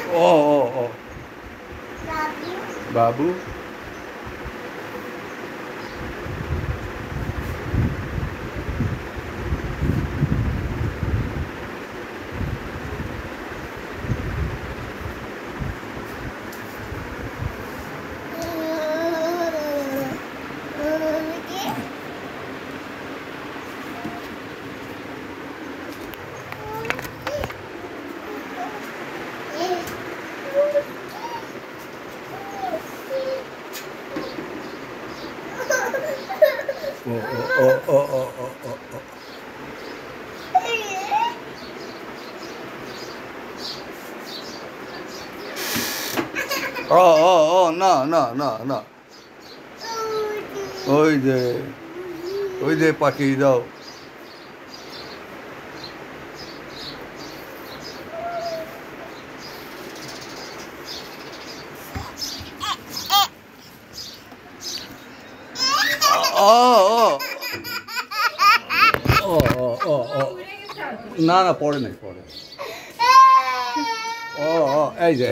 Oh. Babu. Oh. না ওই যে পাখি দাও না পড়ে নাই পড়ে এই যে